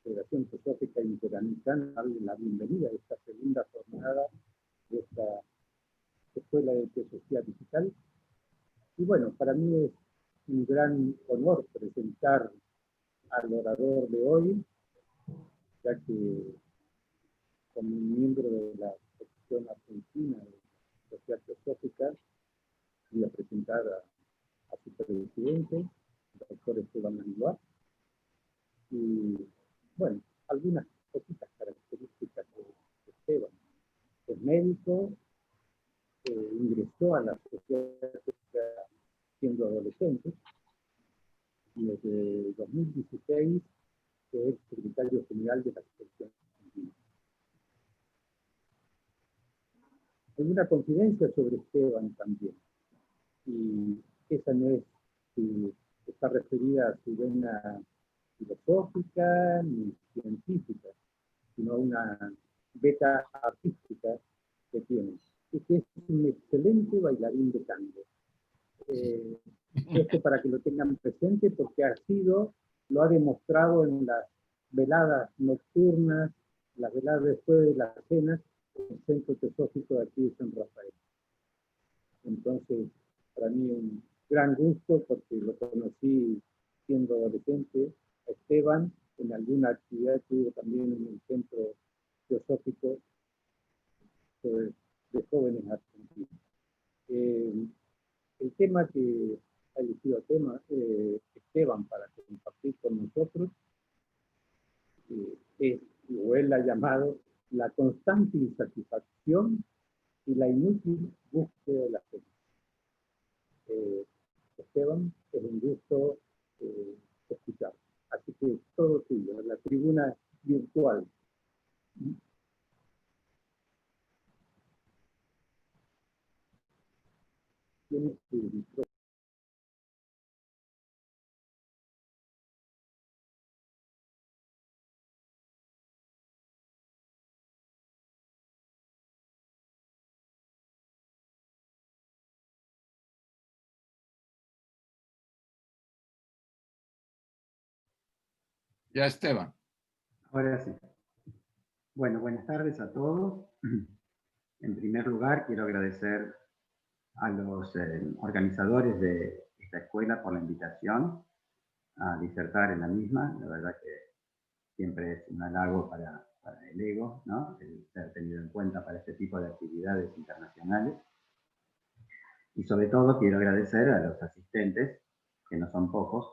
Federación Teosófica Interamericana darle la bienvenida a esta segunda jornada de esta Escuela de Teosofía Digital. Y bueno, para mí es un gran honor presentar al orador de hoy, ya que como miembro de la sección argentina de Sociedad Teosófica, voy a presentar a su presidente, el doctor Esteban Langlois, y bueno, algunas poquitas características de Esteban. Es médico, ingresó a la Sociedad Teosófica siendo adolescente, y desde 2016 es secretario general de la sección argentina. Hay una confidencia sobre Esteban también, y esa no es si está referida a su vena filosófica ni científica, sino a una beta artística que tiene, y que es un excelente bailarín de tango. Esto para que lo tengan presente, porque lo ha demostrado en las veladas nocturnas, las veladas después de las cenas, en el Centro Teosófico de aquí de San Rafael. Entonces, para mí un gran gusto, porque lo conocí siendo adolescente, a Esteban, en alguna actividad que hubo también en el Centro Teosófico de jóvenes argentinos. El tema que ha elegido Esteban para compartir con nosotros es, o él ha llamado, la constante insatisfacción y la inútil búsqueda de la fe. Esteban, es un gusto escuchar. Así que todo tuyo, la tribuna virtual. Tienes tu micrófono. Ya, Esteban. Ahora sí. Bueno, buenas tardes a todos. En primer lugar, quiero agradecer a los organizadores de esta escuela por la invitación a disertar en la misma. La verdad que siempre es un halago para el ego, ¿no? El ser tenido en cuenta para este tipo de actividades internacionales. Y sobre todo quiero agradecer a los asistentes, que no son pocos,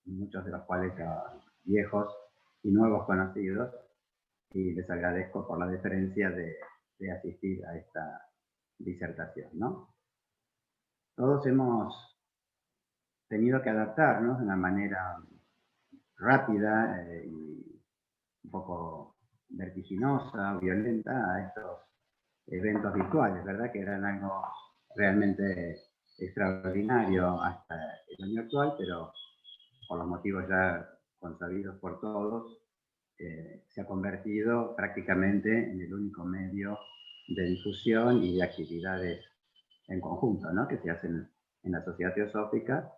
muchos de los cuales ya viejos y nuevos conocidos, y les agradezco por la deferencia de asistir a esta disertación, ¿no? Todos hemos tenido que adaptarnos de una manera rápida y un poco vertiginosa, violenta, a estos eventos virtuales, ¿verdad? Que eran algo realmente extraordinario hasta el año actual, pero por los motivos ya consabidos por todos, se ha convertido prácticamente en el único medio de difusión y de actividades en conjunto, ¿no? Que se hacen en la Sociedad Teosófica,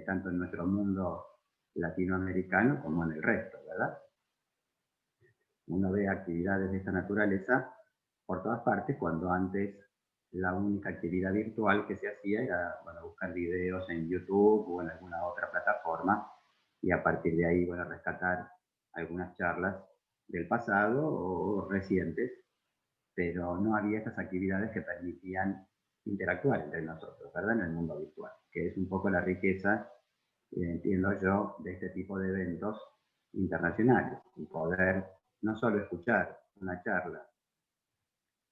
tanto en nuestro mundo latinoamericano como en el resto, ¿verdad? Uno ve actividades de esta naturaleza por todas partes, cuando antes la única actividad virtual que se hacía era, bueno, buscar videos en YouTube o en alguna otra plataforma, y a partir de ahí, bueno, rescatar algunas charlas del pasado o recientes, pero no había estas actividades que permitían interactuar entre nosotros, ¿verdad? En el mundo virtual, que es un poco la riqueza, entiendo yo, de este tipo de eventos internacionales, y poder no solo escuchar una charla,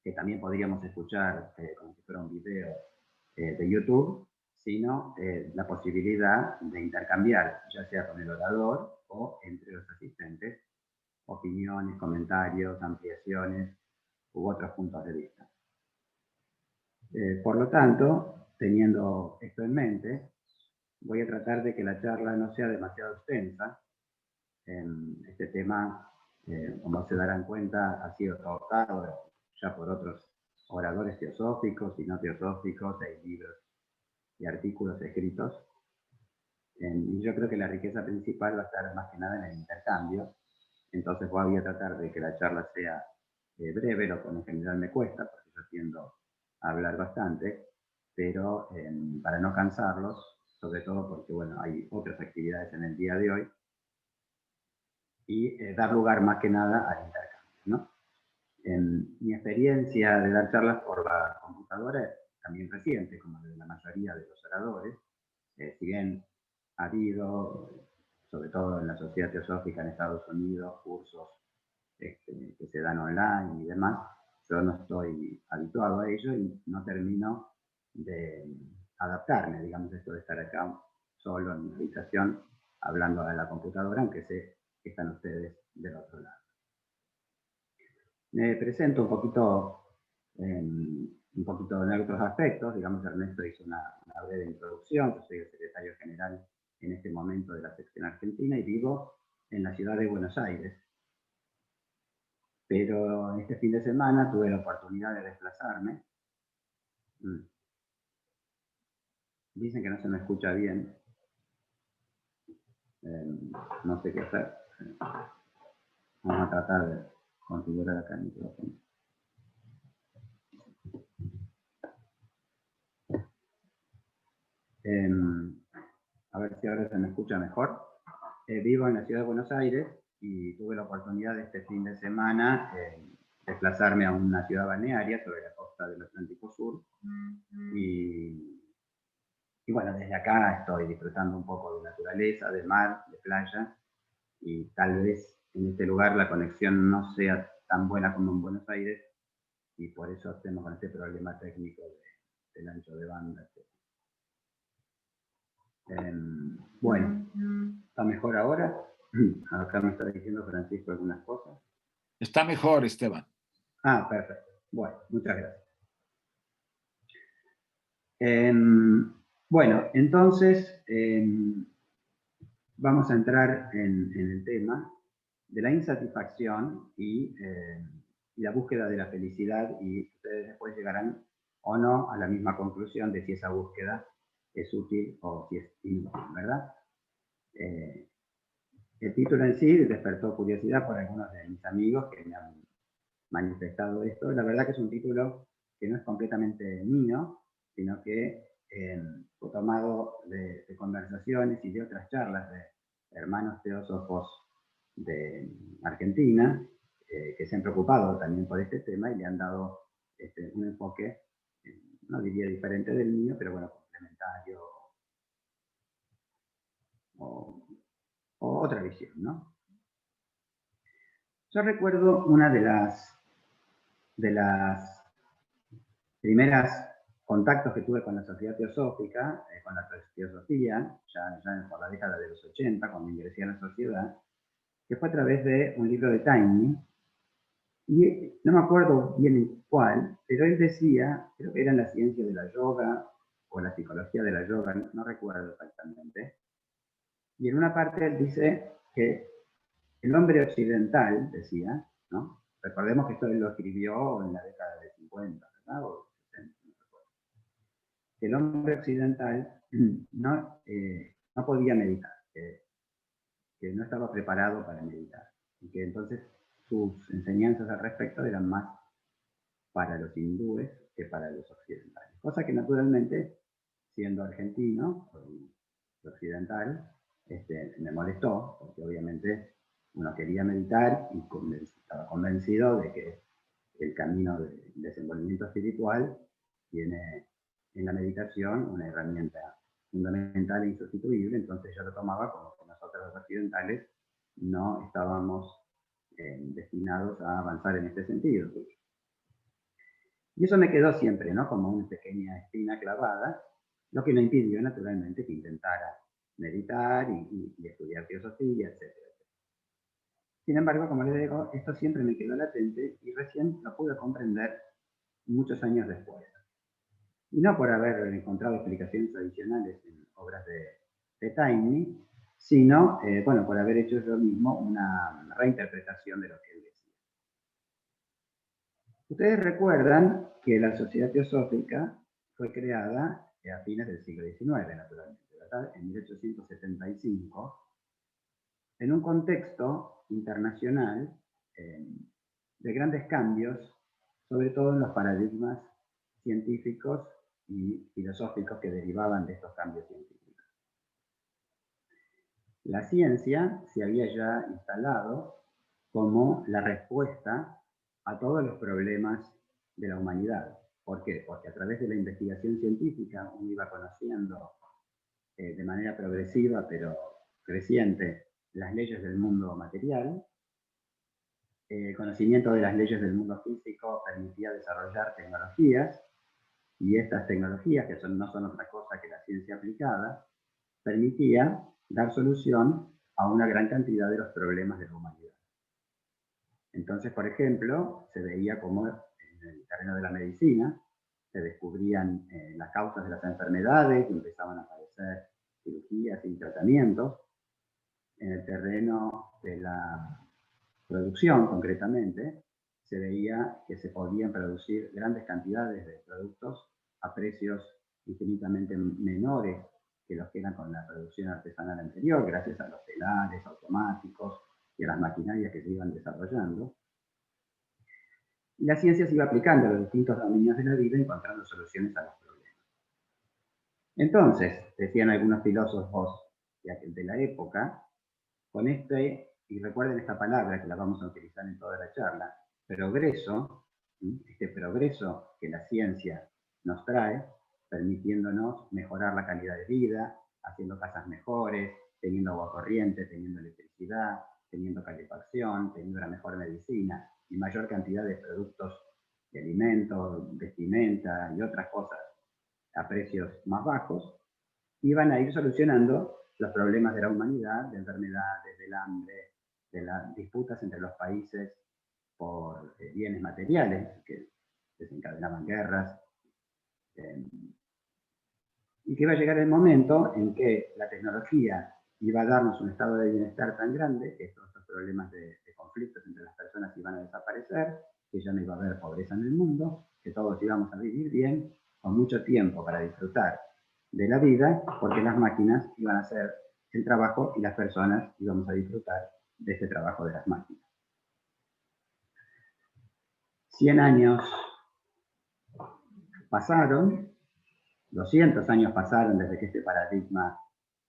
que también podríamos escuchar como si fuera un video de YouTube, sino la posibilidad de intercambiar, ya sea con el orador o entre los asistentes, opiniones, comentarios, ampliaciones u otros puntos de vista. Por lo tanto, teniendo esto en mente, voy a tratar de que la charla no sea demasiado extensa. Este tema, como se darán cuenta, ha sido tratado ya por otros oradores teosóficos y no teosóficos, hay libros y artículos escritos. Y yo creo que la riqueza principal va a estar más que nada en el intercambio. Entonces voy a tratar de que la charla sea breve, lo que en general me cuesta, porque yo tiendo a hablar bastante, pero para no cansarlos, sobre todo porque bueno, hay otras actividades en el día de hoy, y dar lugar más que nada al intercambio, ¿no? En mi experiencia de dar charlas por la computadora es también reciente, como la de la mayoría de los oradores, si bien ha habido, sobre todo en la Sociedad Teosófica en Estados Unidos, cursos que se dan online y demás, yo no estoy habituado a ello y no termino de adaptarme, digamos, esto de estar acá solo en mi habitación hablando a la computadora, aunque sé que están ustedes del otro lado. Me presento un poquito en otros aspectos. Digamos, Ernesto hizo una breve introducción. Yo soy el secretario general en este momento de la sección argentina y vivo en la ciudad de Buenos Aires. Pero este fin de semana tuve la oportunidad de desplazarme. Dicen que no se me escucha bien. No sé qué hacer. Vamos a tratar de configurar acá el micrófono. A ver si ahora se me escucha mejor. Vivo en la ciudad de Buenos Aires y tuve la oportunidad de este fin de semana desplazarme a una ciudad balnearia sobre la costa del Atlántico Sur. Y bueno, desde acá estoy disfrutando un poco de naturaleza, de mar, de playa, y tal vez en este lugar la conexión no sea tan buena como en Buenos Aires, y por eso estamos con este problema técnico del ancho de banda. Bueno, ¿está mejor ahora? Acá me está diciendo Francisco algunas cosas. Está mejor, Esteban. Ah, perfecto. Bueno, muchas gracias. Bueno, entonces vamos a entrar en el tema de la insatisfacción y la búsqueda de la felicidad, y ustedes después llegarán o no a la misma conclusión de si esa búsqueda es útil o si es inútil, ¿verdad? El título en sí despertó curiosidad por algunos de mis amigos que me han manifestado esto. La verdad que es un título que no es completamente mío, sino que fue tomado de conversaciones y de otras charlas de hermanos teósofos de Argentina, que se han preocupado también por este tema y le han dado un enfoque, no diría diferente del mío, pero bueno, complementario o otra visión, ¿no? Yo recuerdo una de las primeras contactos que tuve con la Sociedad Teosófica, con la Teosofía, ya por la década de los 80, cuando ingresé a la sociedad, que fue a través de un libro de Taimni, y no me acuerdo bien cuál, pero él decía, creo que era en la ciencia de la yoga, o la psicología de la yoga, no recuerdo exactamente, y en una parte él dice que el hombre occidental, decía, ¿no? Recordemos que esto él lo escribió en la década de 50, ¿verdad? O 60, no recuerdo. El hombre occidental no podía meditar, que no estaba preparado para meditar, y que entonces sus enseñanzas al respecto eran más para los hindúes que para los occidentales. Cosa que naturalmente, siendo argentino o occidental, me molestó, porque obviamente uno quería meditar y estaba convencido de que el camino de desenvolvimiento espiritual tiene en la meditación una herramienta fundamental e insustituible. Entonces yo lo tomaba como que nosotros los occidentales no estábamos destinados a avanzar en este sentido. Y eso me quedó siempre, ¿no? Como una pequeña espina clavada, lo que me impidió naturalmente que intentara meditar y estudiar filosofía, etc. Sin embargo, como les digo, esto siempre me quedó latente y recién lo pude comprender muchos años después. Y no por haber encontrado explicaciones adicionales en obras de Taimni, sino, bueno, por haber hecho yo mismo una reinterpretación de lo que él decía. Ustedes recuerdan que la Sociedad Teosófica fue creada a fines del siglo XIX, naturalmente, ¿verdad?, en 1875, en un contexto internacional de grandes cambios, sobre todo en los paradigmas científicos y filosóficos que derivaban de estos cambios científicos. La ciencia se había ya instalado como la respuesta a todos los problemas de la humanidad. ¿Por qué? Porque a través de la investigación científica uno iba conociendo de manera progresiva pero creciente las leyes del mundo material. El conocimiento de las leyes del mundo físico permitía desarrollar tecnologías, y estas tecnologías, que no son otra cosa que la ciencia aplicada, permitía dar solución a una gran cantidad de los problemas de la humanidad. Entonces, por ejemplo, se veía como en el terreno de la medicina se descubrían las causas de las enfermedades y empezaban a aparecer cirugías y tratamientos. En el terreno de la producción, concretamente, se veía que se podían producir grandes cantidades de productos a precios infinitamente menores que los que eran con la producción artesanal anterior, gracias a los telares automáticos y a las maquinarias que se iban desarrollando. Y la ciencia se iba aplicando a los distintos dominios de la vida, encontrando soluciones a los problemas. Entonces, decían algunos filósofos de la época, con y recuerden esta palabra que la vamos a utilizar en toda la charla, progreso, este progreso que la ciencia nos trae, permitiéndonos mejorar la calidad de vida, haciendo casas mejores, teniendo agua corriente, teniendo electricidad, teniendo calefacción, teniendo una mejor medicina y mayor cantidad de productos de alimentos, vestimenta y otras cosas a precios más bajos, iban a ir solucionando los problemas de la humanidad, de enfermedades, del hambre, de las disputas entre los países por bienes materiales que desencadenaban guerras, y que iba a llegar el momento en que la tecnología iba a darnos un estado de bienestar tan grande que estos problemas de conflictos entre las personas iban a desaparecer, que ya no iba a haber pobreza en el mundo, que todos íbamos a vivir bien, con mucho tiempo para disfrutar de la vida, porque las máquinas iban a hacer el trabajo y las personas íbamos a disfrutar de este trabajo de las máquinas. 100 años pasaron, 200 años pasaron desde que este paradigma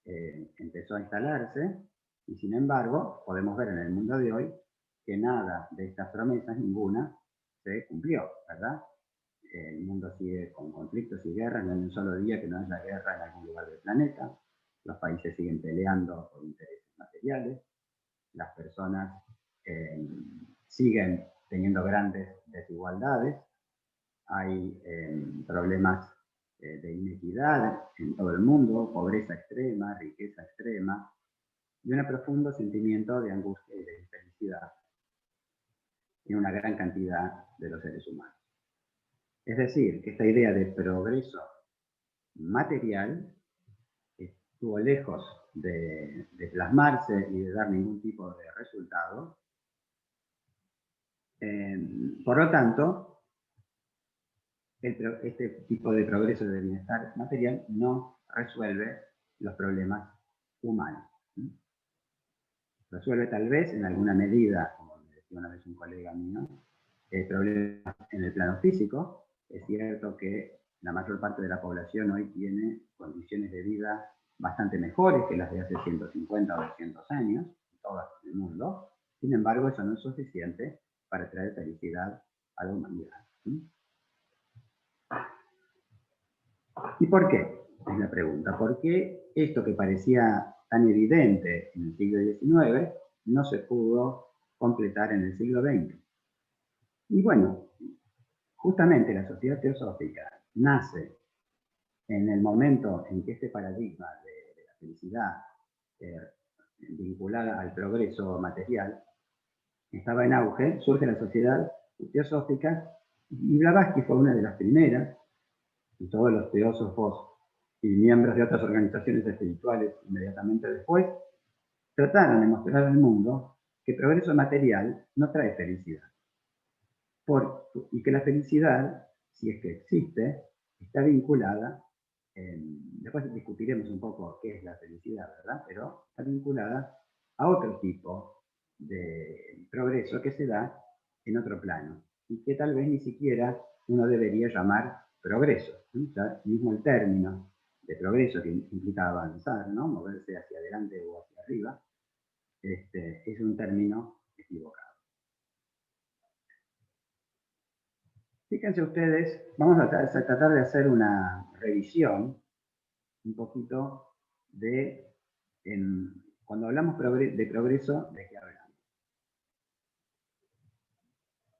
empezó a instalarse, y sin embargo podemos ver en el mundo de hoy que nada de estas promesas, ninguna, se cumplió, ¿verdad? El mundo sigue con conflictos y guerras, no hay un solo día que no haya guerra en algún lugar del planeta, los países siguen peleando por intereses materiales, las personas siguen teniendo grandes desigualdades, hay problemas de inequidad en todo el mundo, pobreza extrema, riqueza extrema, y un profundo sentimiento de angustia y de infelicidad en una gran cantidad de los seres humanos. Es decir, que esta idea de progreso material estuvo lejos de plasmarse y de dar ningún tipo de resultado. Por lo tanto, este tipo de progreso de bienestar material no resuelve los problemas humanos. Resuelve tal vez en alguna medida, como me decía una vez un colega mío, problemas en el plano físico. Es cierto que la mayor parte de la población hoy tiene condiciones de vida bastante mejores que las de hace 150 o 200 años, en todo el mundo. Sin embargo, eso no es suficiente para traer felicidad a la humanidad. ¿Y por qué? Es la pregunta. ¿Por qué esto que parecía tan evidente en el siglo XIX no se pudo completar en el siglo XX? Y bueno, justamente la sociedad teosófica nace en el momento en que este paradigma de la felicidad vinculada al progreso material estaba en auge. Surge la sociedad teosófica y Blavatsky fue una de las primeras, y todos los teósofos y miembros de otras organizaciones espirituales inmediatamente después trataron de mostrar al mundo que el progreso material no trae felicidad. Y que la felicidad, si es que existe, está vinculada después discutiremos un poco qué es la felicidad, ¿verdad? Pero está vinculada a otro tipo de progreso que se da en otro plano y que tal vez ni siquiera uno debería llamar progreso. Ya mismo el término de progreso, que implica avanzar, ¿no? Moverse hacia adelante o hacia arriba, es un término equivocado. Fíjense ustedes, vamos a tratar de hacer una revisión un poquito de, cuando hablamos de progreso, ¿de qué hablamos?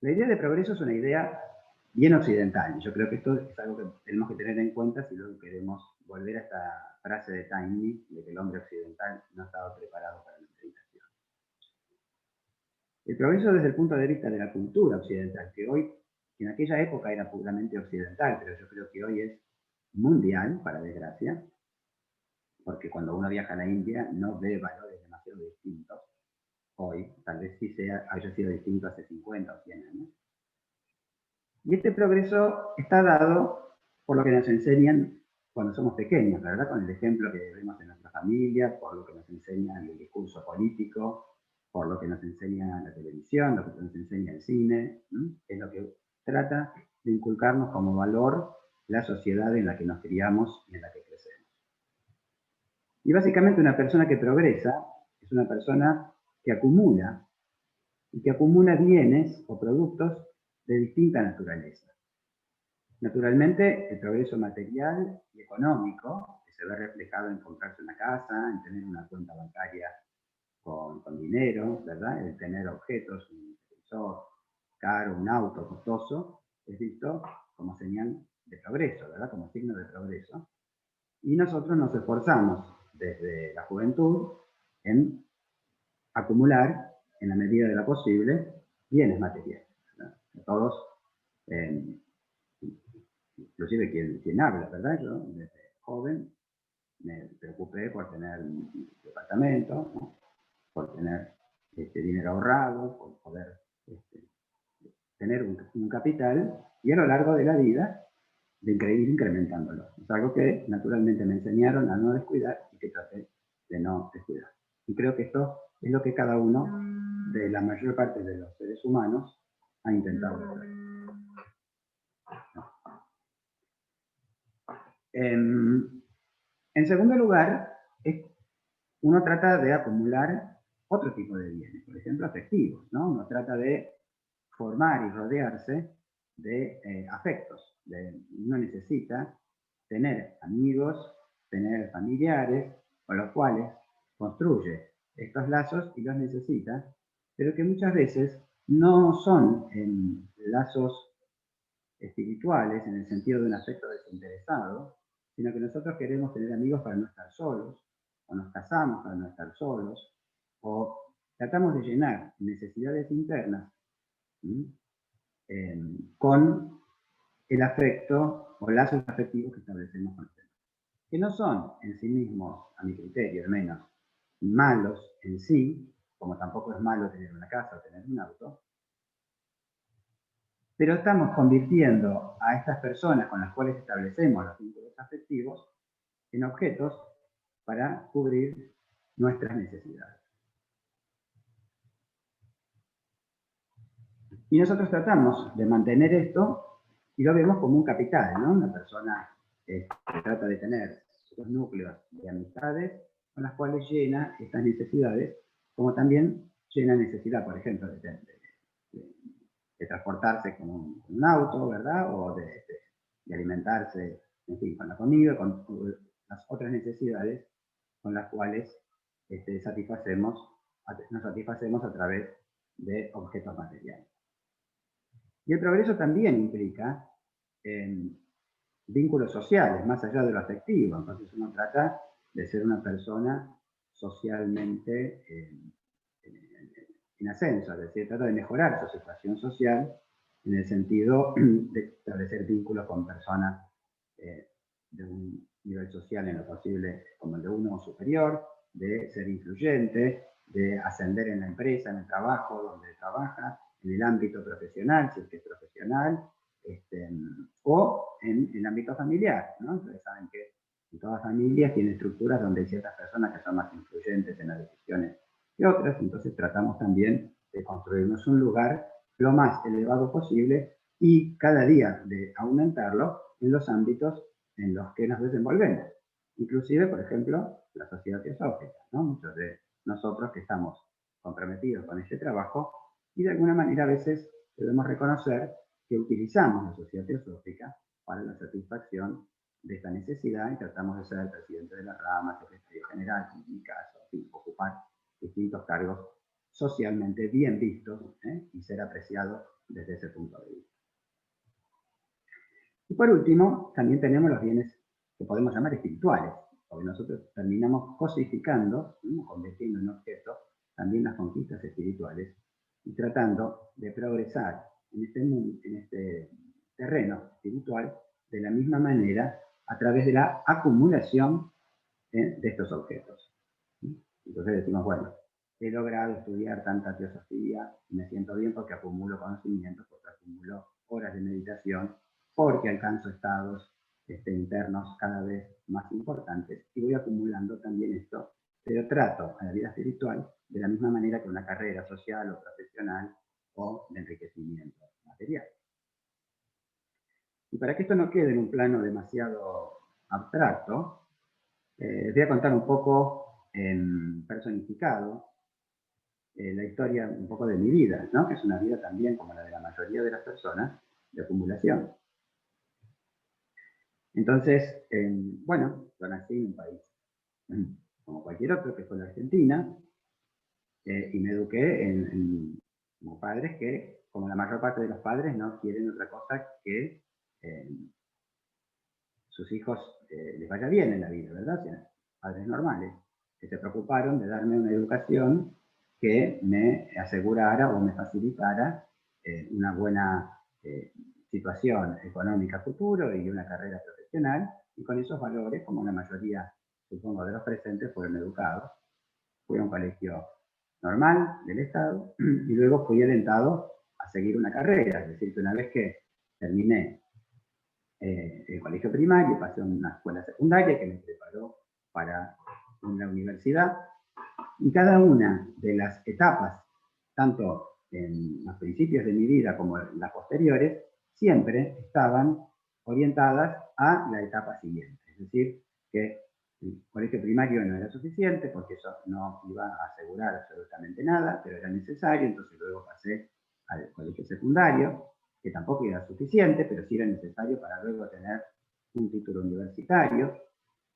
La idea de progreso es una idea bien occidental. Yo creo que esto es algo que tenemos que tener en cuenta si luego queremos volver a esta frase de Taimni, de que el hombre occidental no estaba preparado para la meditación. El progreso desde el punto de vista de la cultura occidental, que hoy, en aquella época era puramente occidental, pero yo creo que hoy es mundial, para desgracia, porque cuando uno viaja a la India no ve valores demasiado distintos hoy, tal vez sí haya sido distinto hace 50 o 100 años. Y este progreso está dado por lo que nos enseñan cuando somos pequeños, ¿verdad? Con el ejemplo que vemos en nuestra familia, por lo que nos enseña el discurso político, por lo que nos enseña la televisión, lo que nos enseña el cine, es lo que trata de inculcarnos como valor la sociedad en la que nos criamos y en la que crecemos. Y básicamente una persona que progresa es una persona que acumula, y que acumula bienes o productos de distinta naturaleza. Naturalmente, el progreso material y económico, que se ve reflejado en comprarse una casa, en tener una cuenta bancaria con dinero, ¿verdad? El tener objetos, un televisor caro, un auto costoso, es visto como señal de progreso, ¿verdad? Como signo de progreso. Y nosotros nos esforzamos desde la juventud en acumular, en la medida de lo posible, bienes materiales, ¿verdad? Todos, inclusive quien habla, ¿verdad? Yo desde joven me preocupé por tener un departamento, ¿no? Por tener dinero ahorrado, por poder tener un capital, y a lo largo de la vida de ir incrementándolo. Es algo que naturalmente me enseñaron a no descuidar y que traté de no descuidar. Y creo que esto es lo que cada uno de la mayor parte de los seres humanos ha intentado hacer. En segundo lugar, uno trata de acumular otro tipo de bienes, por ejemplo, afectivos, ¿no? Uno trata de formar y rodearse de afectos. Uno necesita tener amigos, tener familiares con los cuales construye estos lazos y los necesita, pero que muchas veces no son lazos espirituales en el sentido de un afecto desinteresado, sino que nosotros queremos tener amigos para no estar solos, o nos casamos para no estar solos, o tratamos de llenar necesidades internas con el afecto o lazos afectivos que establecemos con los demás, que no son en sí mismos, a mi criterio al menos, malos en sí, como tampoco es malo tener una casa o tener un auto, pero estamos convirtiendo a estas personas con las cuales establecemos los vínculos afectivos en objetos para cubrir nuestras necesidades. Y nosotros tratamos de mantener esto y lo vemos como un capital, ¿no? Una persona que trata de tener estos núcleos de amistades con las cuales llena estas necesidades, como también llena necesidad, por ejemplo, de transportarse con un auto, ¿verdad? O de alimentarse, en fin, con la comida, con las otras necesidades con las cuales nos satisfacemos a través de objetos materiales. Y el progreso también implica vínculos sociales, más allá de lo afectivo. Entonces uno trata de ser una persona socialmente en ascenso, es decir, trata de mejorar su situación social en el sentido de establecer vínculos con personas de un nivel social en lo posible como el de uno o superior, de ser influyente, de ascender en la empresa, en el trabajo donde trabaja, en el ámbito profesional, si es que es profesional, o en el ámbito familiar, ¿no? Ustedes saben que En todas familias tiene estructuras donde hay ciertas personas que son más influyentes en las decisiones que otras, entonces tratamos también de construirnos un lugar lo más elevado posible y cada día de aumentarlo en los ámbitos en los que nos desenvolvemos. Inclusive, por ejemplo, la sociedad teosófica, ¿no? Muchos de nosotros que estamos comprometidos con ese trabajo y de alguna manera a veces debemos reconocer que utilizamos la sociedad teosófica para la satisfacción de esta necesidad y tratamos de ser el presidente de la rama, secretario general, en mi caso, ocupar distintos cargos socialmente bien vistos y ser apreciados desde ese punto de vista. Y por último, también tenemos los bienes que podemos llamar espirituales, porque nosotros terminamos cosificando, convirtiendo en objeto también las conquistas espirituales y tratando de progresar en este terreno espiritual de la misma manera a través de la acumulación de estos objetos. Entonces decimos, bueno, he logrado estudiar tanta teosofía y me siento bien porque acumulo conocimientos, porque acumulo horas de meditación, porque alcanzo estados internos cada vez más importantes y voy acumulando también esto, pero trato a la vida espiritual de la misma manera que una carrera social o profesional o de enriquecimiento material. Y para que esto no quede en un plano demasiado abstracto, les voy a contar un poco en personificado la historia un poco de mi vida, ¿no? Que es una vida también, como la de la mayoría de las personas, de acumulación. Entonces, bueno, yo nací en un país como cualquier otro, que fue la Argentina, y me eduqué como padres que, como la mayor parte de los padres, no quieren otra cosa que sus hijos les vaya bien en la vida, ¿verdad? O sea, padres normales, que se preocuparon de darme una educación que me asegurara o me facilitara una buena situación económica futuro y una carrera profesional, y con esos valores, como la mayoría, supongo, de los presentes, fueron educados. Fui a un colegio normal del Estado y luego fui alentado a seguir una carrera, es decir, que una vez que terminé el colegio primario, pasé a una escuela secundaria que me preparó para una universidad, y cada una de las etapas, tanto en los principios de mi vida como en las posteriores, siempre estaban orientadas a la etapa siguiente. Es decir, que el colegio primario no era suficiente porque eso no iba a asegurar absolutamente nada, pero era necesario, entonces luego pasé al colegio secundario, que tampoco era suficiente, pero sí era necesario para luego tener un título universitario.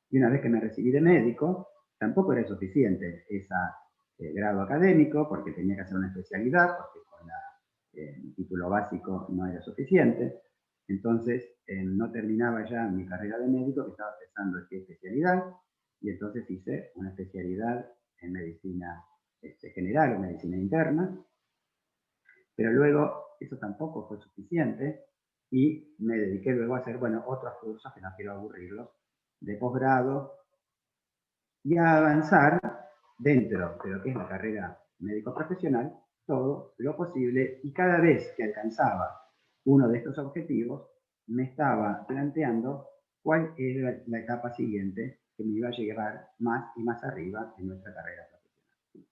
Y una vez que me recibí de médico, tampoco era suficiente ese grado académico, porque tenía que hacer una especialidad, porque con el título básico no era suficiente. Entonces, no terminaba ya mi carrera de médico, que estaba pensando en qué especialidad, y entonces hice una especialidad en medicina general o medicina interna, pero luego eso tampoco fue suficiente y me dediqué luego a hacer, bueno, otros cursos que no quiero aburrirlos, de posgrado y a avanzar dentro de lo que es la carrera médico profesional todo lo posible, y cada vez que alcanzaba uno de estos objetivos me estaba planteando cuál era la etapa siguiente que me iba a llevar más y más arriba en nuestra carrera profesional.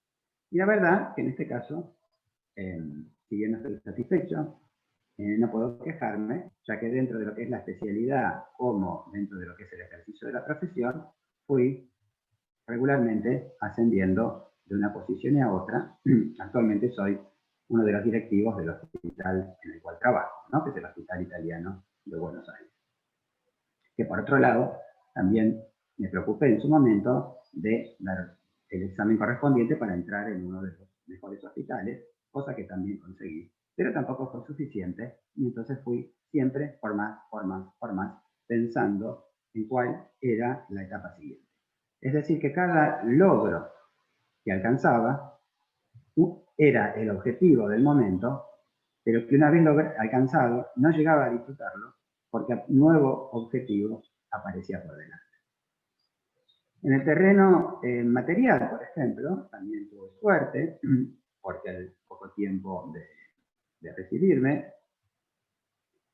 Y la verdad que en este caso, si bien no estoy satisfecho, no puedo quejarme, ya que dentro de lo que es la especialidad como dentro de lo que es el ejercicio de la profesión, fui regularmente ascendiendo de una posición a otra. Actualmente soy uno de los directivos del hospital en el cual trabajo, ¿no? Que es el Hospital Italiano de Buenos Aires. Que por otro lado, también me preocupé en su momento de dar el examen correspondiente para entrar en uno de los mejores hospitales, cosa que también conseguí, pero tampoco fue suficiente, y entonces fui siempre por más, pensando en cuál era la etapa siguiente. Es decir, que cada logro que alcanzaba era el objetivo del momento, pero que una vez alcanzado no llegaba a disfrutarlo porque nuevo objetivo aparecía por delante. En el terreno material, por ejemplo, también tuve suerte, porque al poco tiempo de recibirme,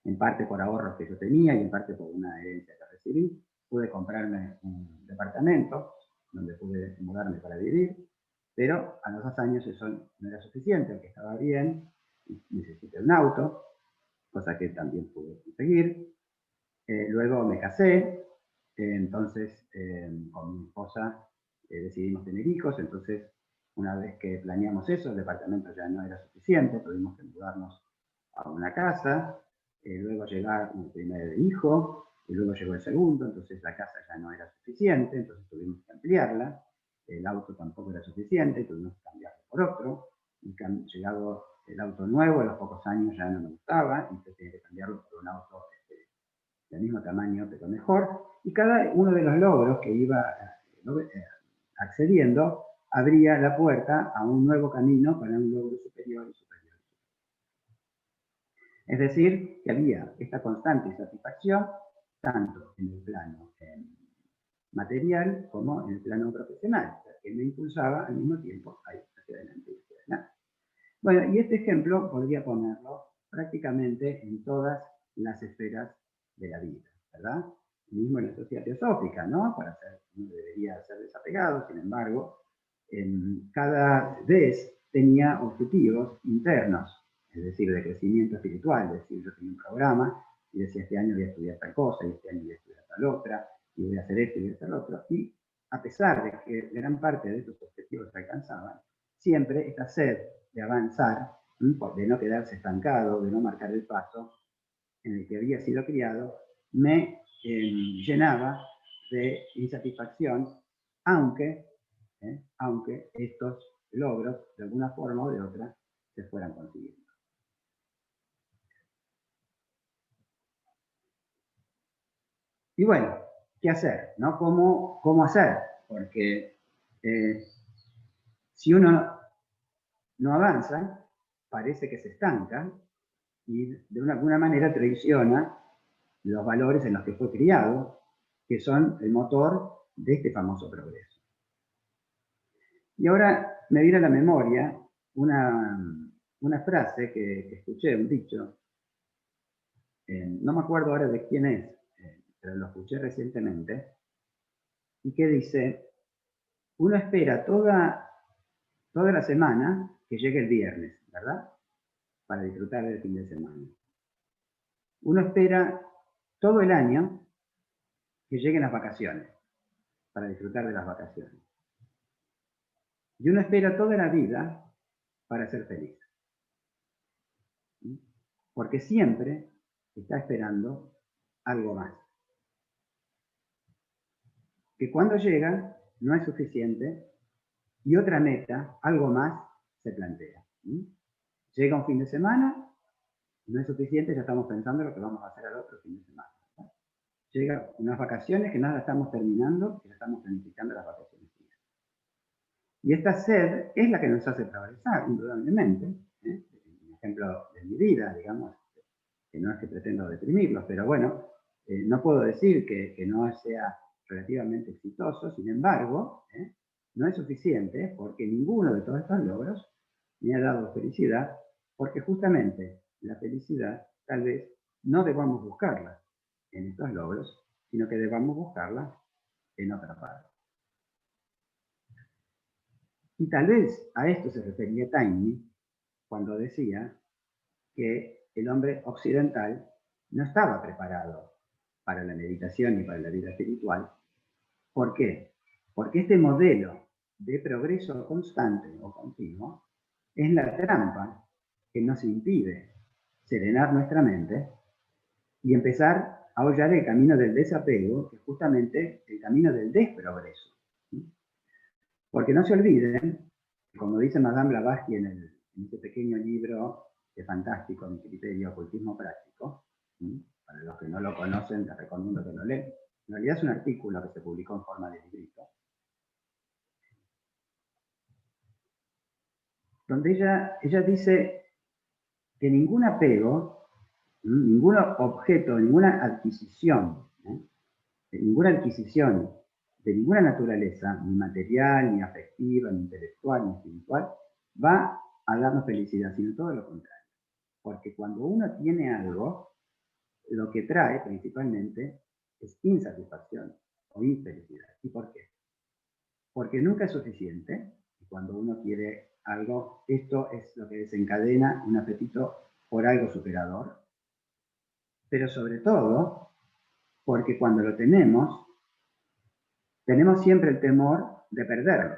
en parte por ahorros que yo tenía y en parte por una herencia que recibí, pude comprarme un departamento donde pude mudarme para vivir, pero a los 2 años eso no era suficiente, aunque estaba bien, necesité un auto, cosa que también pude conseguir. Luego me casé, entonces con mi esposa decidimos tener hijos, entonces una vez que planeamos eso, el departamento ya no era suficiente, tuvimos que mudarnos a una casa, luego llegar un primer hijo, y luego llegó el segundo, entonces la casa ya no era suficiente, entonces tuvimos que ampliarla, el auto tampoco era suficiente, tuvimos que cambiarlo por otro, y llegado el auto nuevo, a los pocos años ya no me gustaba, entonces tenía que cambiarlo por un auto del mismo tamaño pero mejor, y cada uno de los logros que iba accediendo abría la puerta a un nuevo camino para un logro superior y superior. Es decir, que había esta constante satisfacción tanto en el plano material como en el plano profesional, que me impulsaba al mismo tiempo a ir hacia adelante y hacia adelante. Bueno, y este ejemplo podría ponerlo prácticamente en todas las esferas de la vida, ¿verdad? Mismo en la sociedad teosófica, ¿no? Uno debería ser desapegado, sin embargo, cada vez tenía objetivos internos, es decir, de crecimiento espiritual, es decir, yo tenía un programa y decía, este año voy a estudiar tal cosa, y este año voy a estudiar tal otra, y voy a hacer esto y voy a hacer lo otro, y a pesar de que gran parte de estos objetivos se alcanzaban, siempre esta sed de avanzar, de no quedarse estancado, de no marcar el paso en el que había sido criado, me llenaba de insatisfacción, aunque estos logros, de alguna forma o de otra, se fueran consiguiendo. Y bueno, ¿qué hacer? ¿No? ¿Cómo hacer? Porque si uno no avanza, parece que se estanca y de alguna manera traiciona los valores en los que fue criado, que son el motor de este famoso progreso. Y ahora me viene a la memoria una frase que escuché, un dicho, no me acuerdo ahora de quién es, pero lo escuché recientemente, y que dice, uno espera toda la semana que llegue el viernes, ¿verdad? Para disfrutar del fin de semana. Uno espera todo el año que lleguen las vacaciones, para disfrutar de las vacaciones. Y uno espera toda la vida para ser feliz. Porque siempre está esperando algo más. Que cuando llega no es suficiente y otra meta, algo más, se plantea. Llega un fin de semana, no es suficiente, ya estamos pensando lo que vamos a hacer al otro fin de semana. Llega unas vacaciones que nada estamos terminando, que ya estamos planificando las vacaciones. Y esta sed es la que nos hace progresar, indudablemente. Un ejemplo de mi vida, digamos, que no es que pretendo deprimirlos, pero bueno, no puedo decir que no sea relativamente exitoso, sin embargo, no es suficiente porque ninguno de todos estos logros me ha dado felicidad, porque justamente la felicidad tal vez no debamos buscarla en estos logros, sino que debamos buscarla en otra parte. Y tal vez a esto se refería Taimni cuando decía que el hombre occidental no estaba preparado para la meditación y para la vida espiritual. ¿Por qué? Porque este modelo de progreso constante o continuo es la trampa que nos impide serenar nuestra mente y empezar a hollar el camino del desapego, que es justamente el camino del desprogreso. Porque no se olviden, como dice Madame Blavatsky en ese pequeño libro que es fantástico, mi criterio, Ocultismo Práctico, para los que no lo conocen, les recomiendo que lo lean. En realidad es un artículo que se publicó en forma de librito, donde ella dice que ningún apego, ningún objeto, ninguna adquisición de ninguna naturaleza, ni material, ni afectiva, ni intelectual, ni espiritual, va a darnos felicidad, sino todo lo contrario. Porque cuando uno tiene algo, lo que trae principalmente es insatisfacción o infelicidad. ¿Y por qué? Porque nunca es suficiente. Y cuando uno quiere algo, esto es lo que desencadena un apetito por algo superador. Pero sobre todo, porque cuando lo tenemos siempre el temor de perderlo.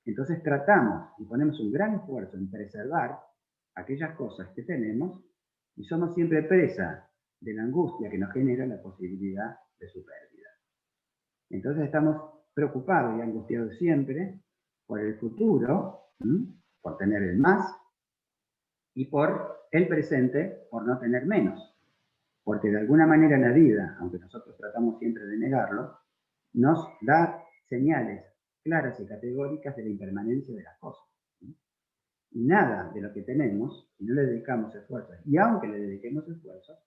Entonces tratamos y ponemos un gran esfuerzo en preservar aquellas cosas que tenemos y somos siempre presa de la angustia que nos genera la posibilidad de su pérdida. Entonces estamos preocupados y angustiados siempre por el futuro, por tener el más, y por el presente, por no tener menos. Porque de alguna manera la vida, aunque nosotros tratamos siempre de negarlo, nos da señales claras y categóricas de la impermanencia de las cosas. Y nada de lo que tenemos, si no le dedicamos esfuerzos, y aunque le dediquemos esfuerzos,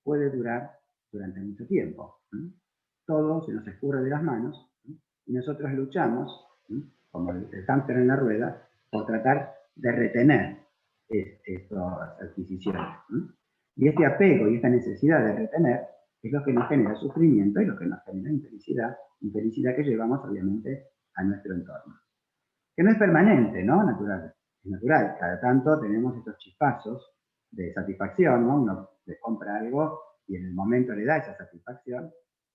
puede durar durante mucho tiempo. Todo se nos escurre de las manos y nosotros luchamos, como el hámster en la rueda, por tratar de retener estas adquisiciones. Y este apego y esta necesidad de retener es lo que nos genera sufrimiento y lo que nos genera infelicidad que llevamos obviamente a nuestro entorno. Que no es permanente, ¿no? Es natural. Cada tanto tenemos estos chispazos de satisfacción, ¿no? Uno le compra algo y en el momento le da esa satisfacción,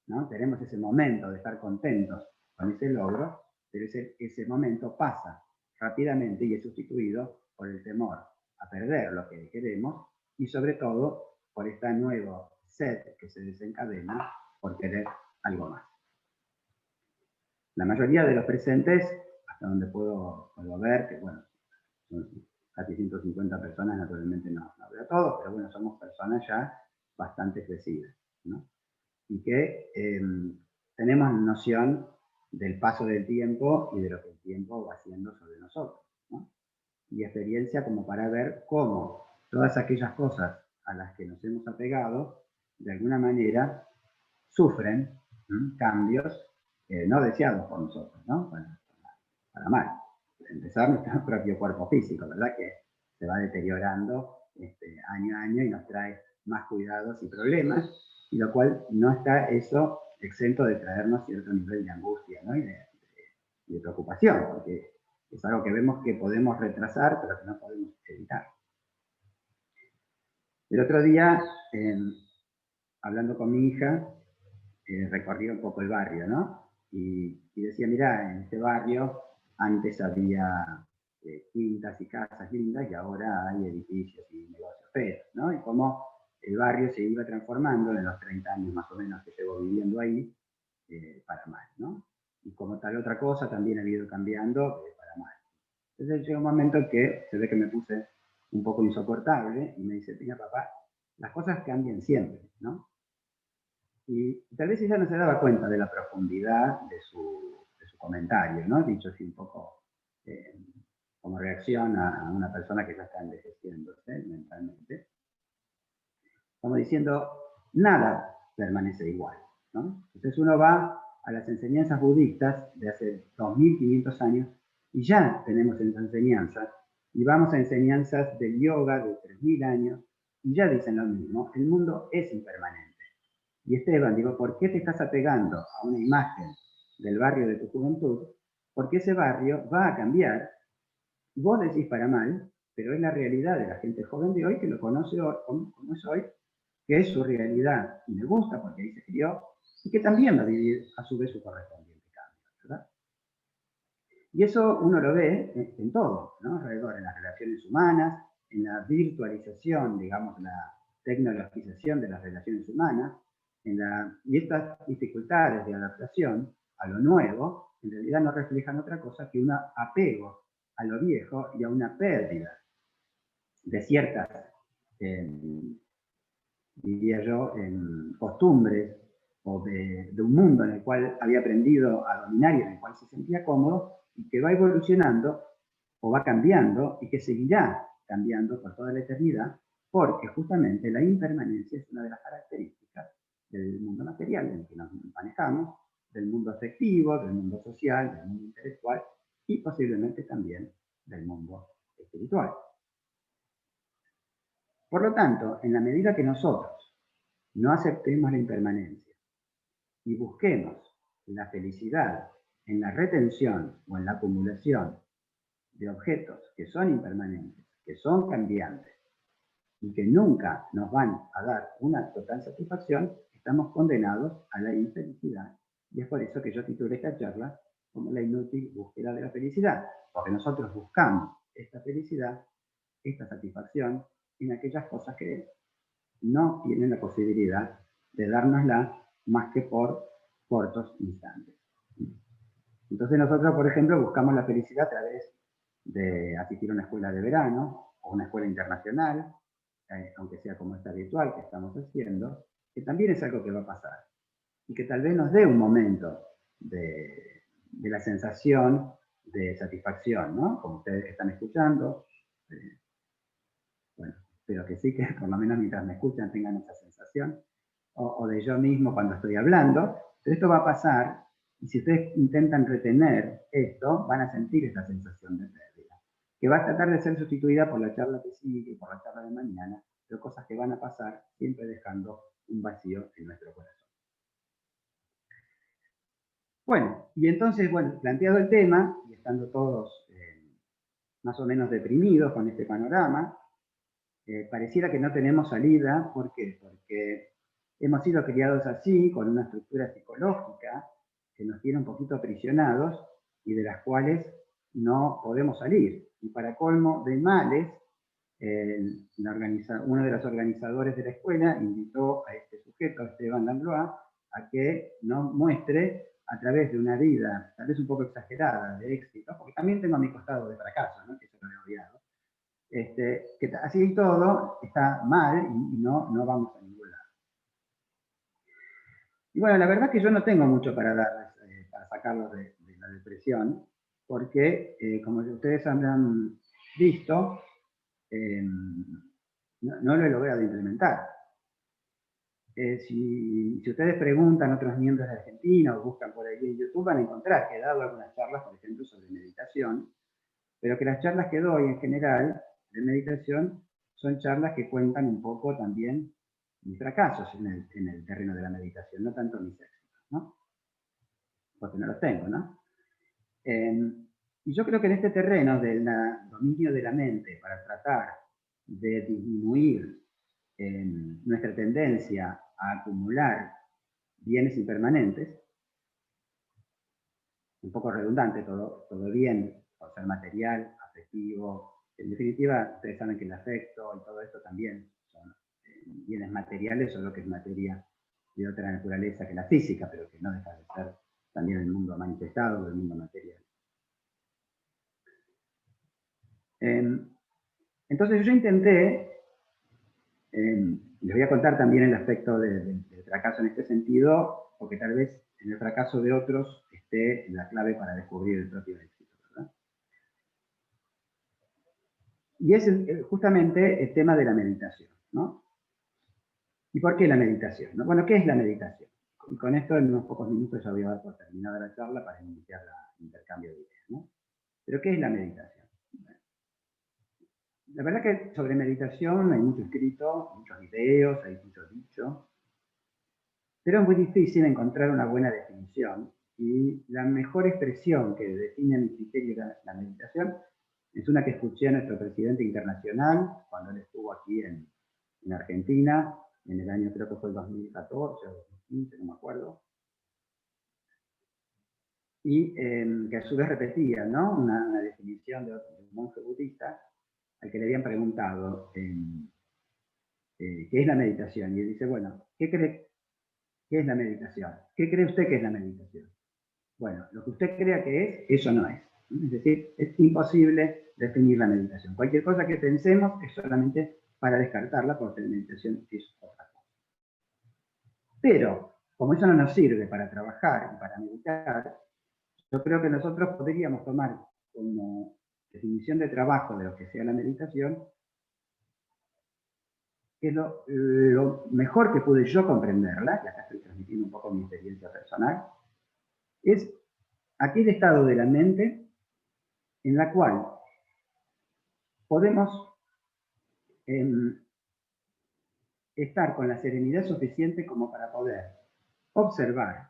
¿no? Tenemos ese momento de estar contentos con ese logro, pero ese momento pasa rápidamente y es sustituido por el temor a perder lo que queremos y sobre todo por esta nueva sed que se desencadena por querer algo más. La mayoría de los presentes, hasta donde puedo ver, que bueno, son casi 150 personas, naturalmente no veo a todos, pero bueno, somos personas ya bastante crecidas, ¿no? Y que tenemos noción del paso del tiempo y de lo que el tiempo va haciendo sobre nosotros, ¿no? Y experiencia como para ver cómo todas aquellas cosas a las que nos hemos apegado, de alguna manera, sufren cambios no deseados por nosotros, ¿no? Para mal. Empezar nuestro propio cuerpo físico, ¿verdad? Que se va deteriorando año a año y nos trae más cuidados y problemas, y lo cual no está eso exento de traernos cierto nivel de angustia, ¿no? y de preocupación, porque es algo que vemos que podemos retrasar, pero que no podemos evitar. El otro día, hablando con mi hija, recorría un poco el barrio, ¿no? Y decía, mirá, en este barrio antes había quintas y casas lindas y ahora hay edificios y negocios feos, ¿no? Y cómo el barrio se iba transformando en los 30 años más o menos que llevo viviendo ahí, para mal, ¿no? Y como tal otra cosa también ha ido cambiando para mal. Entonces llega un momento en que se ve que me puse un poco insoportable y me dice, mira papá, las cosas cambian siempre, ¿no? Y tal vez ella no se daba cuenta de la profundidad de su comentario, ¿no? Dicho así un poco como reacción a una persona que ya está envejeciéndose mentalmente. Como diciendo, nada permanece igual, ¿no? Entonces uno va a las enseñanzas budistas de hace 2500 años y ya tenemos esas enseñanzas, y vamos a enseñanzas del yoga de 3000 años y ya dicen lo mismo, el mundo es impermanente. Y Esteban, digo, ¿por qué te estás apegando a una imagen del barrio de tu juventud? Porque ese barrio va a cambiar. Vos decís para mal, pero es la realidad de la gente joven de hoy que lo conoce hoy, como es hoy, que es su realidad y le gusta porque ahí se crió, y que también va a vivir a su vez su correspondiente cambio, ¿verdad? Y eso uno lo ve en todo, ¿no? Alrededor, en las relaciones humanas, en la virtualización, digamos, la tecnologización de las relaciones humanas, y estas dificultades de adaptación a lo nuevo, en realidad no reflejan otra cosa que un apego a lo viejo y a una pérdida de ciertas, diría yo, costumbres o de un mundo en el cual había aprendido a dominar y en el cual se sentía cómodo, y que va evolucionando o va cambiando y que seguirá cambiando por toda la eternidad, porque justamente la impermanencia es una de las características del mundo material en el que nos manejamos, del mundo afectivo, del mundo social, del mundo intelectual y posiblemente también del mundo espiritual. Por lo tanto, en la medida que nosotros no aceptemos la impermanencia, y busquemos la felicidad en la retención o en la acumulación de objetos que son impermanentes, que son cambiantes y que nunca nos van a dar una total satisfacción, estamos condenados a la infelicidad. Y es por eso que yo titulé esta charla como la inútil búsqueda de la felicidad, porque nosotros buscamos esta felicidad, esta satisfacción en aquellas cosas que no tienen la posibilidad de dárnosla más que por cortos instantes. Entonces nosotros, por ejemplo, buscamos la felicidad a través de asistir a una escuela de verano o una escuela internacional, aunque sea como esta virtual que estamos haciendo, que también es algo que va a pasar y que tal vez nos dé un momento de la sensación de satisfacción, ¿no? Como ustedes que están escuchando, bueno, espero que sí, que por lo menos mientras me escuchan tengan esa sensación, o de yo mismo cuando estoy hablando, pero esto va a pasar, y si ustedes intentan retener esto, van a sentir esa sensación de pérdida, que va a tratar de ser sustituida por la charla que sigue, por la charla de mañana, pero cosas que van a pasar siempre dejando un vacío en nuestro corazón. Bueno, y entonces, bueno, planteado el tema, y estando todos más o menos deprimidos con este panorama, pareciera que no tenemos salida. ¿Por qué? Porque hemos sido criados así, con una estructura psicológica que nos tiene un poquito aprisionados y de las cuales no podemos salir. Y para colmo de males, uno de los organizadores de la escuela invitó a este sujeto, a Esteban Langlois, a que nos muestre a través de una vida, tal vez un poco exagerada, de éxito, porque también tengo a mi costado de fracaso, ¿no? Que eso lo he odiado. Que así todo está mal y no vamos a ningún lado. Y bueno, la verdad es que yo no tengo mucho para darles, para sacarlos de la depresión, porque como ustedes habrán visto, no lo he logrado implementar. Si ustedes preguntan a otros miembros de Argentina o buscan por ahí en YouTube, van a encontrar que he dado algunas charlas, por ejemplo, sobre meditación, pero que las charlas que doy en general de meditación son charlas que cuentan un poco también mis fracasos en el terreno de la meditación, no tanto mis éxitos, ¿no? Porque no los tengo, ¿no? Y yo creo que en este terreno del dominio de la mente para tratar de disminuir nuestra tendencia a acumular bienes impermanentes, un poco redundante todo bien, por ser material, afectivo, en definitiva, ustedes saben que el afecto y todo esto también son bienes materiales, solo que es materia de otra naturaleza que la física, pero que no deja de ser también el mundo manifestado, el mundo material. Entonces yo intenté, les voy a contar también el aspecto del fracaso en este sentido, porque tal vez en el fracaso de otros esté la clave para descubrir el propio éxito, ¿verdad? Y es justamente el tema de la meditación, ¿no? ¿Y por qué la meditación? ¿No? Bueno, ¿qué es la meditación? Y con esto en unos pocos minutos ya voy a dar por terminada la charla para iniciar el intercambio de ideas, ¿no? Pero ¿qué es la meditación? La verdad que sobre meditación hay mucho escrito, muchos videos, hay muchos dichos, pero es muy difícil encontrar una buena definición, y la mejor expresión que define a mi criterio la meditación es una que escuché a nuestro presidente internacional cuando él estuvo aquí en Argentina, en el año creo que fue el 2014 o 2015, no me acuerdo, y que a su vez repetía, ¿no? una definición de un monje budista al que le habían preguntado qué es la meditación, y él dice, bueno, ¿qué es la meditación? ¿Qué cree usted que es la meditación? Bueno, lo que usted crea que es, eso no es. Es decir, es imposible definir la meditación. Cualquier cosa que pensemos es solamente para descartarla, porque la meditación es otra cosa. Pero, como eso no nos sirve para trabajar y para meditar, yo creo que nosotros podríamos tomar como definición de trabajo de lo que sea la meditación, que es lo mejor que pude yo comprenderla, y acá estoy transmitiendo un poco mi experiencia personal, es aquel estado de la mente en la cual podemos estar con la serenidad suficiente como para poder observar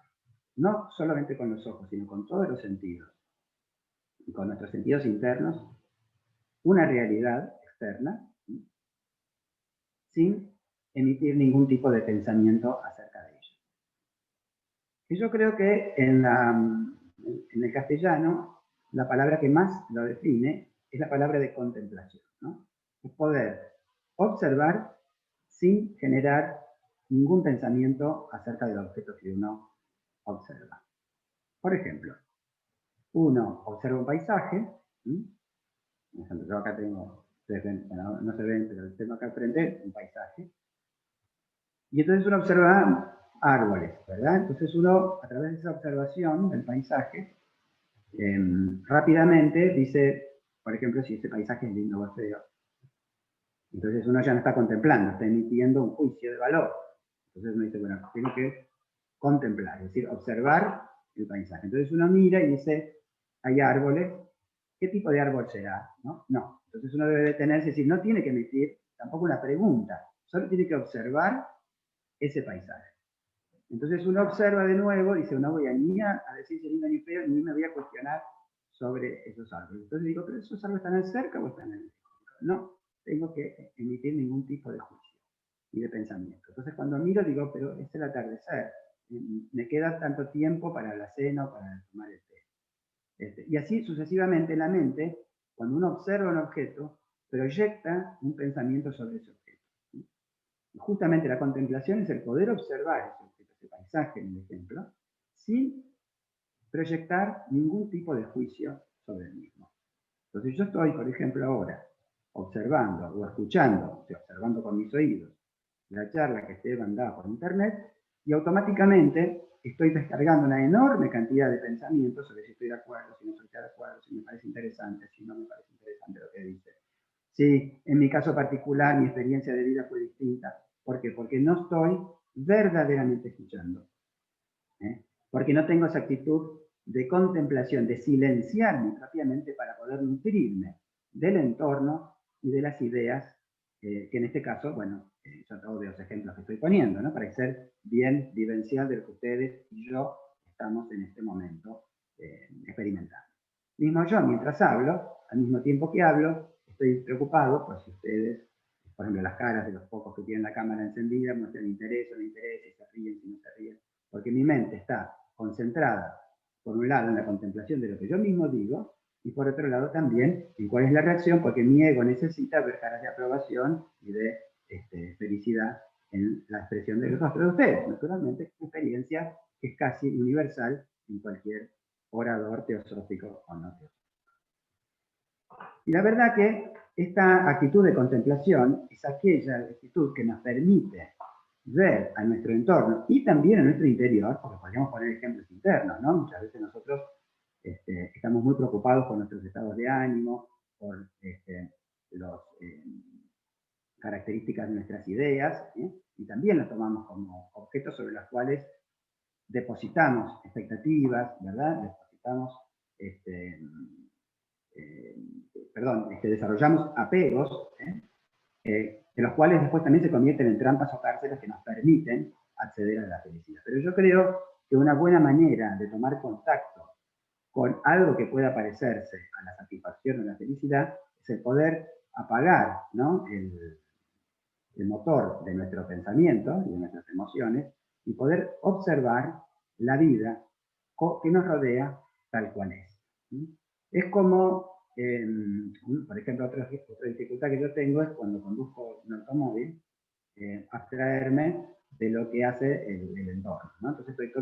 no solamente con los ojos, sino con todos los sentidos, y con nuestros sentidos internos, una realidad externa, ¿sí?, sin emitir ningún tipo de pensamiento acerca de ella. Y yo creo que en el castellano, la palabra que más lo define es la palabra de contemplación, ¿no? Es poder observar sin generar ningún pensamiento acerca del objeto que uno observa. Por ejemplo, uno observa un paisaje, ¿sí? Por ejemplo, yo acá tengo, bueno, no se ven, pero tengo acá al frente un paisaje. Y entonces uno observa árboles, ¿verdad? Entonces uno, a través de esa observación del paisaje, rápidamente dice, por ejemplo, si ese paisaje es lindo o es feo. Entonces uno ya no está contemplando, está emitiendo un juicio de valor. Entonces uno dice, bueno, tengo que contemplar, es decir, observar el paisaje. Entonces uno mira y dice, hay árboles, ¿qué tipo de árbol será? ¿No? No. Entonces uno debe detenerse, es decir, no tiene que emitir tampoco una pregunta, solo tiene que observar ese paisaje. Entonces uno observa de nuevo, dice, no voy a ni a decir si es lindo ni feo, ni me voy a cuestionar sobre esos árboles. Entonces digo, ¿pero esos árboles están cerca o están lejos? No, tengo que emitir ningún tipo de juicio y de pensamiento. Entonces cuando miro digo, pero es el atardecer, me queda tanto tiempo para la cena o para tomar el té. Y así sucesivamente la mente, cuando uno observa un objeto, proyecta un pensamiento sobre ese objeto. Y justamente la contemplación es el poder observar ese objeto, ese paisaje en el ejemplo, sin proyectar ningún tipo de juicio sobre el mismo. Entonces yo estoy, por ejemplo, ahora observando o escuchando, o sea, observando con mis oídos, la charla que esté mandada por internet, y automáticamente estoy descargando una enorme cantidad de pensamientos sobre si estoy de acuerdo, si no estoy de acuerdo, si me parece interesante, si no me parece interesante lo que dice. Si en mi caso particular mi experiencia de vida fue distinta. ¿Por qué? Porque no estoy verdaderamente escuchando. Porque no tengo esa actitud de contemplación, de silenciarme propiamente para poder nutrirme del entorno y de las ideas, que en este caso, bueno, yo acabo de los ejemplos que estoy poniendo, ¿no? Para ser bien vivencial de lo que ustedes y yo estamos en este momento experimentando. Mismo yo, mientras hablo, al mismo tiempo que hablo, estoy preocupado por si ustedes, por ejemplo, las caras de los pocos que tienen la cámara encendida, muestran interés o no interés, si se ríen, si no se ríen, porque mi mente está concentrada, por un lado, en la contemplación de lo que yo mismo digo, y por otro lado también en cuál es la reacción, porque mi ego necesita ver caras de aprobación y de felicidad en la expresión de los otros de ustedes. Naturalmente, es una experiencia que es casi universal en cualquier orador teosófico o no teosófico. Y la verdad que esta actitud de contemplación es aquella actitud que nos permite ver a nuestro entorno y también a nuestro interior, porque podríamos poner ejemplos internos, ¿no? Muchas veces nosotros estamos muy preocupados por nuestros estados de ánimo, por las características de nuestras ideas, y también las tomamos como objetos sobre los cuales depositamos expectativas, ¿verdad? Depositamos, desarrollamos apegos, de los cuales después también se convierten en trampas o cárceles que nos permiten acceder a la felicidad. Pero yo creo que una buena manera de tomar contacto con algo que pueda parecerse a la satisfacción o la felicidad es el poder apagar, ¿no?, el motor de nuestro pensamiento y de nuestras emociones y poder observar la vida que nos rodea tal cual es. Es como, por ejemplo, otra dificultad que yo tengo es cuando conduzco un automóvil, abstraerme de lo que hace el entorno, ¿no? Entonces estoy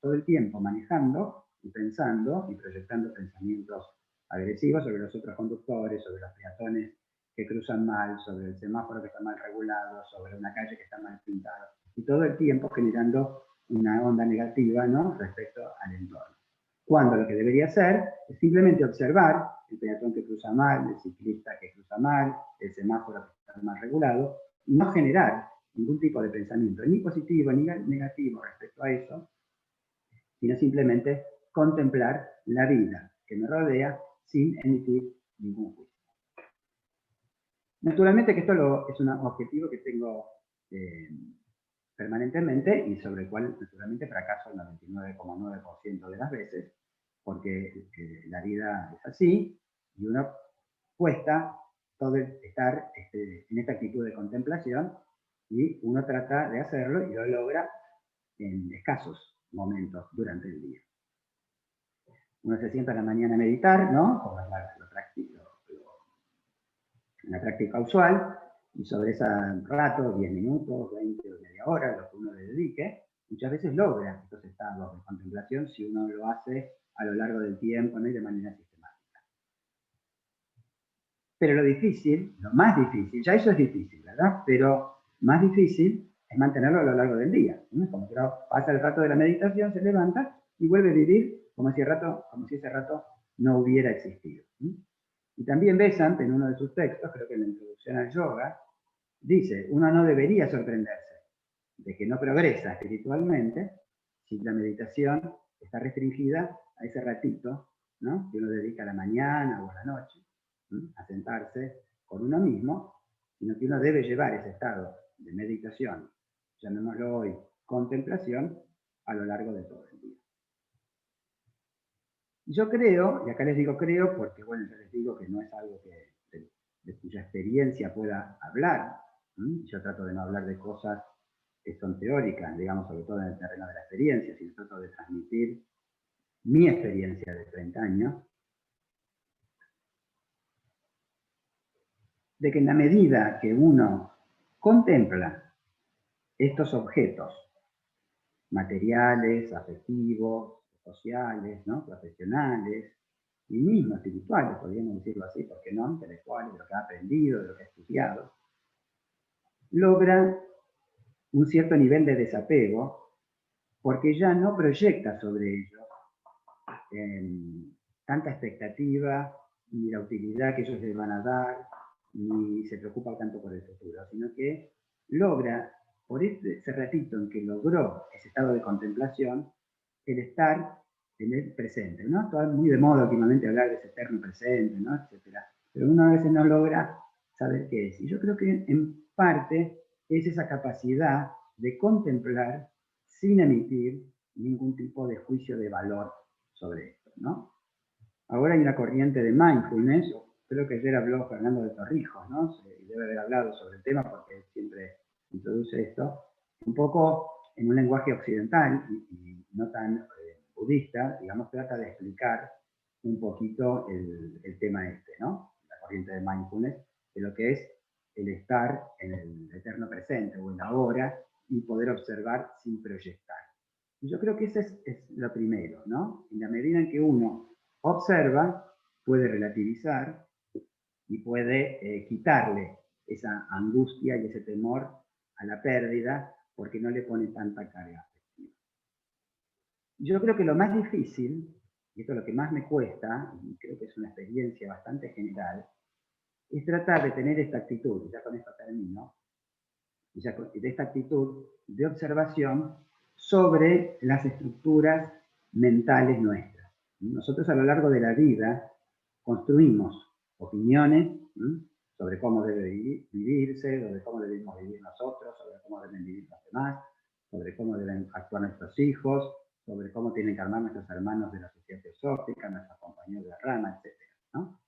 todo el tiempo manejando y pensando y proyectando pensamientos agresivos sobre los otros conductores, sobre los peatones que cruzan mal, sobre el semáforo que está mal regulado, sobre una calle que está mal pintada, y todo el tiempo generando una onda negativa, ¿no?, respecto al entorno. Cuando lo que debería hacer es simplemente observar el peatón que cruza mal, el ciclista que cruza mal, el semáforo que está mal regulado, y no generar ningún tipo de pensamiento, ni positivo ni negativo respecto a eso, sino simplemente contemplar la vida que me rodea sin emitir ningún juicio. Naturalmente que esto es un objetivo que tengo permanentemente y sobre el cual naturalmente fracaso el 99,9% de las veces, porque la vida es así y uno cuesta todo estar en esta actitud de contemplación y uno trata de hacerlo y lo logra en escasos momentos durante el día. Uno se sienta a la mañana a meditar, ¿no? Como es la práctica usual, y sobre ese rato, 10 minutos, 20 o media hora, lo que uno le dedique, muchas veces logra estos estados de contemplación si uno lo hace a lo largo del tiempo, ¿no? Y de manera sistemática. Pero lo difícil, lo más difícil, ya eso es difícil, ¿verdad? Pero más difícil es mantenerlo a lo largo del día, ¿no? Como que pasa el rato de la meditación, se levanta y vuelve a vivir como si ese rato no hubiera existido. Y también Besant, en uno de sus textos, creo que en la introducción al yoga, dice, uno no debería sorprenderse de que no progresa espiritualmente si la meditación está restringida a ese ratito, ¿no? Que uno dedica a la mañana o a la noche, a sentarse con uno mismo, sino que uno debe llevar ese estado de meditación, llamémoslo hoy contemplación, a lo largo de todo el día. Yo creo, y acá les digo creo porque, bueno, yo les digo que no es algo de cuya experiencia pueda hablar. Yo trato de no hablar de cosas que son teóricas, digamos, sobre todo en el terreno de la experiencia, sino trato de transmitir mi experiencia de 30 años, de que en la medida que uno contempla estos objetos materiales, afectivos, sociales, ¿no? Profesionales, y mismo espirituales, podríamos decirlo así, ¿por qué no? Intelectuales, de lo que ha aprendido, de lo que ha estudiado, logra un cierto nivel de desapego porque ya no proyecta sobre ellos tanta expectativa ni la utilidad que ellos les van a dar, ni se preocupa tanto por el futuro, sino que logra, por ese ratito en que logró ese estado de contemplación, el estar en el presente, ¿no? Está muy de moda últimamente hablar de ese eterno presente, ¿no? Etcétera. Pero uno a veces no logra saber qué es. Y yo creo que en parte es esa capacidad de contemplar sin emitir ningún tipo de juicio de valor sobre esto, ¿no? Ahora hay una corriente de mindfulness, creo que ayer habló Fernando de Torrijos, ¿no? Debe haber hablado sobre el tema porque siempre introduce esto, un poco en un lenguaje occidental y no tan budista, digamos, trata de explicar un poquito el tema este, ¿no? La corriente de mindfulness, de lo que es el estar en el eterno presente o en la hora y poder observar sin proyectar. Y yo creo que ese es lo primero, ¿no? En la medida en que uno observa, puede relativizar y puede quitarle esa angustia y ese temor a la pérdida porque no le pone tanta carga afectiva. Yo creo que lo más difícil, y esto es lo que más me cuesta, y creo que es una experiencia bastante general, es tratar de tener esta actitud, ya con esto termino, de esta actitud de observación sobre las estructuras mentales nuestras. Nosotros a lo largo de la vida construimos opiniones sobre cómo debe vivirse, sobre cómo debemos vivir nosotros, sobre cómo deben vivir los demás, sobre cómo deben actuar nuestros hijos, sobre cómo tienen que armar nuestros hermanos de la sociedad teosófica, nuestros compañeros de rama, etc., ¿no?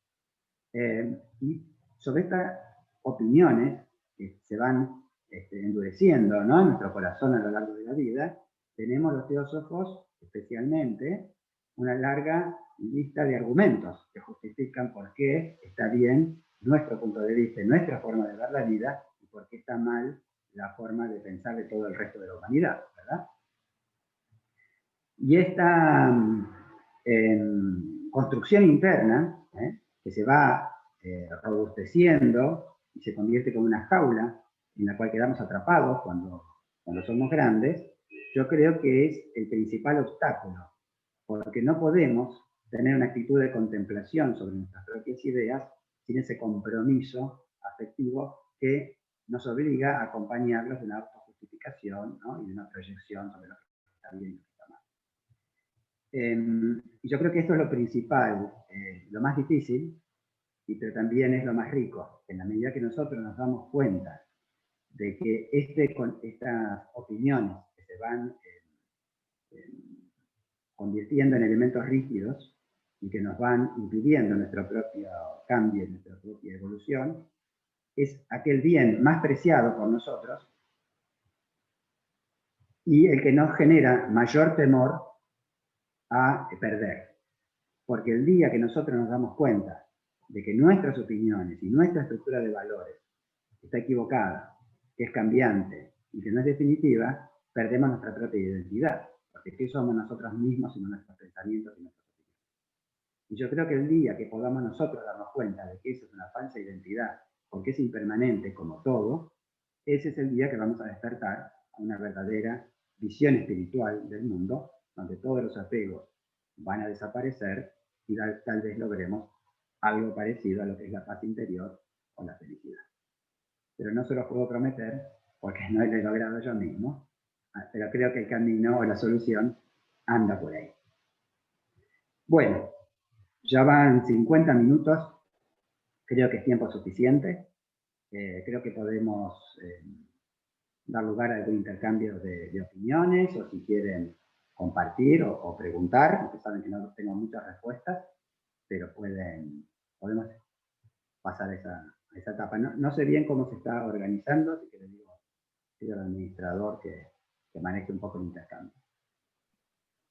Y sobre estas opiniones que se van endureciendo, ¿no? En nuestro corazón a lo largo de la vida, tenemos los teósofos, especialmente, una larga lista de argumentos que justifican por qué está bien nuestro punto de vista, nuestra forma de ver la vida, y por qué está mal la forma de pensar de todo el resto de la humanidad, ¿verdad? Y esta construcción interna, que se va robusteciendo y se convierte como una jaula en la cual quedamos atrapados cuando somos grandes, yo creo que es el principal obstáculo, porque no podemos tener una actitud de contemplación sobre nuestras propias ideas sin ese compromiso afectivo que nos obliga a acompañarlos de una autojustificación, ¿no? Y de una proyección sobre lo que está bien y lo que está mal. Y yo creo que esto es lo principal, lo más difícil, pero también es lo más rico, en la medida que nosotros nos damos cuenta de que estas opiniones que se van convirtiendo en elementos rígidos y que nos van impidiendo nuestro propio cambio, nuestra propia evolución, es aquel bien más preciado por nosotros y el que nos genera mayor temor a perder. Porque el día que nosotros nos damos cuenta de que nuestras opiniones y nuestra estructura de valores está equivocada, que es cambiante y que no es definitiva, perdemos nuestra propia identidad. Porque ¿qué somos nosotros mismos sino nuestros pensamientos y nuestras opiniones? Y yo creo que el día que podamos nosotros darnos cuenta de que eso es una falsa identidad, porque es impermanente como todo, ese es el día que vamos a despertar a una verdadera visión espiritual del mundo, donde todos los apegos van a desaparecer y tal vez logremos algo parecido a lo que es la paz interior o la felicidad. Pero no se lo puedo prometer porque no lo he logrado yo mismo, pero creo que el camino o la solución anda por ahí. Bueno, ya van 50 minutos, creo que es tiempo suficiente. Creo que podemos dar lugar a algún intercambio de opiniones, o si quieren compartir o preguntar, aunque saben que no tengo muchas respuestas, pero podemos pasar a esa etapa. No sé bien cómo se está organizando, así que le digo al administrador que maneje un poco el intercambio.